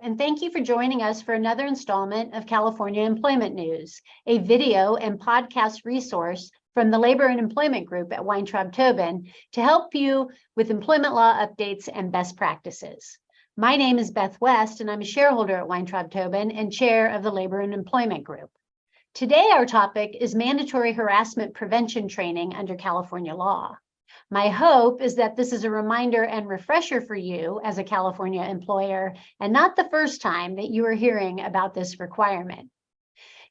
and thank you for joining us for another installment of California Employment News, a video and podcast resource from the Labor and Employment Group at Weintraub Tobin to help you with employment law updates and best practices. My name is Beth West, and I'm a shareholder at Weintraub Tobin and chair of the Labor and Employment Group. Today, our topic is mandatory harassment prevention training under California law. My hope is that this is a reminder and refresher for you as a California employer, and not the first time that you are hearing about this requirement.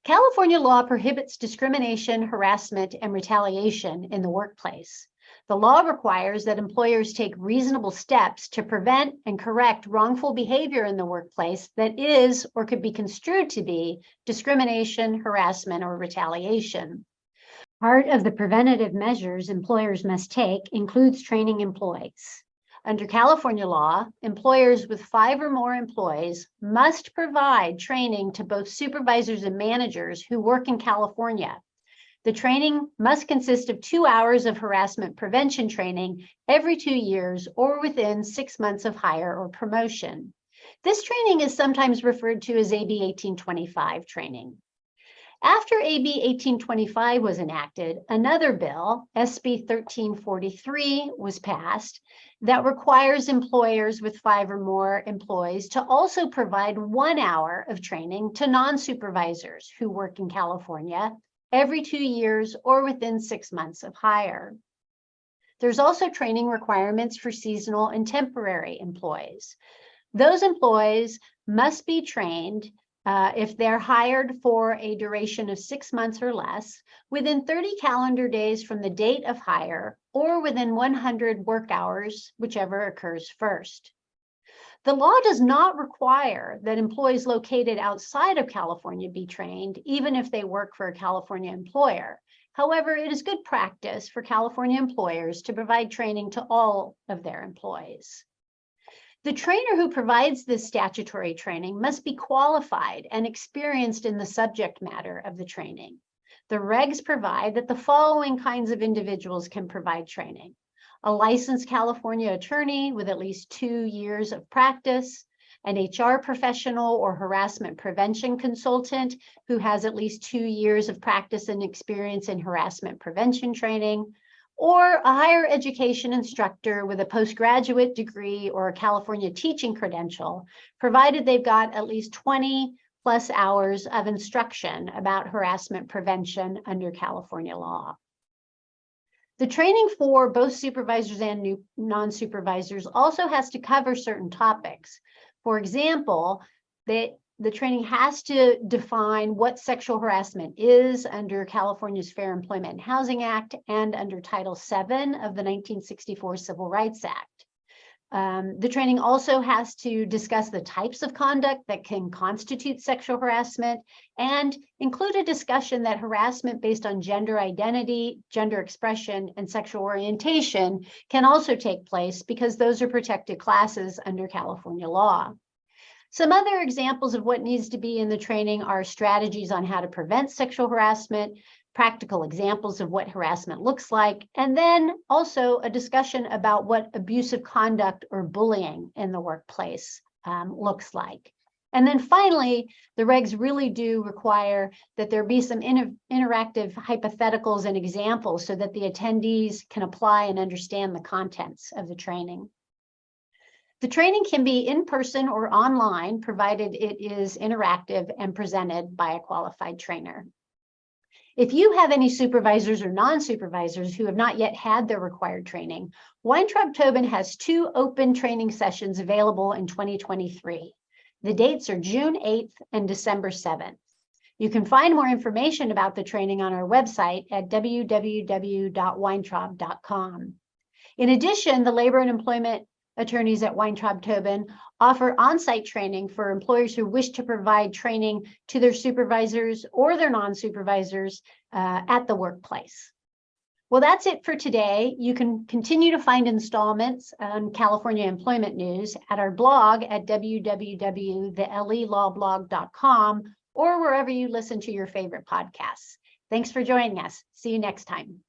California law prohibits discrimination, harassment, and retaliation in the workplace. The law requires that employers take reasonable steps to prevent and correct wrongful behavior in the workplace that is or could be construed to be discrimination, harassment, or retaliation. Part of the preventative measures employers must take includes training employees. Under California law, employers with 5 or more employees must provide training to both supervisors and managers who work in California. The training must consist of 2 hours of harassment prevention training every 2 years or within 6 months of hire or promotion. This training is sometimes referred to as AB 1825 training. After AB 1825 was enacted, another bill, SB 1343, was passed that requires employers with 5 or more employees to also provide 1 hour of training to non-supervisors who work in California every 2 years or within 6 months of hire. There's also training requirements for seasonal and temporary employees. Those employees must be trained if they're hired for a duration of 6 months or less, within 30 calendar days from the date of hire, or within 100 work hours, whichever occurs first. The law does not require that employees located outside of California be trained, even if they work for a California employer. However, it is good practice for California employers to provide training to all of their employees. The trainer who provides this statutory training must be qualified and experienced in the subject matter of the training. The regs provide that the following kinds of individuals can provide training: a licensed California attorney with at least 2 years of practice, an HR professional or harassment prevention consultant who has at least 2 years of practice and experience in harassment prevention training, or a higher education instructor with a postgraduate degree or a California teaching credential, provided they've got at least 20 plus hours of instruction about harassment prevention under California law. The training for both supervisors and non-supervisors also has to cover certain topics. For example, the training has to define what sexual harassment is under California's Fair Employment and Housing Act and under Title VII of the 1964 Civil Rights Act. The training also has to discuss the types of conduct that can constitute sexual harassment and include a discussion that harassment based on gender identity, gender expression, and sexual orientation can also take place because those are protected classes under California law. Some other examples of what needs to be in the training are strategies on how to prevent sexual harassment, practical examples of what harassment looks like, and then also a discussion about what abusive conduct or bullying in the workplace looks like. And then finally, the regs really do require that there be some interactive hypotheticals and examples so that the attendees can apply and understand the contents of the training. The training can be in person or online, provided it is interactive and presented by a qualified trainer. If you have any supervisors or non-supervisors who have not yet had their required training, Weintraub Tobin has 2 open training sessions available in 2023. The dates are June 8th and December 7th. You can find more information about the training on our website at www.weintraub.com. In addition, the Labor and Employment attorneys at Weintraub Tobin offer on-site training for employers who wish to provide training to their supervisors or their non-supervisors at the workplace. Well, that's it for today. You can continue to find installments on California Employment News at our blog at www.thelelawblog.com or wherever you listen to your favorite podcasts. Thanks for joining us. See you next time.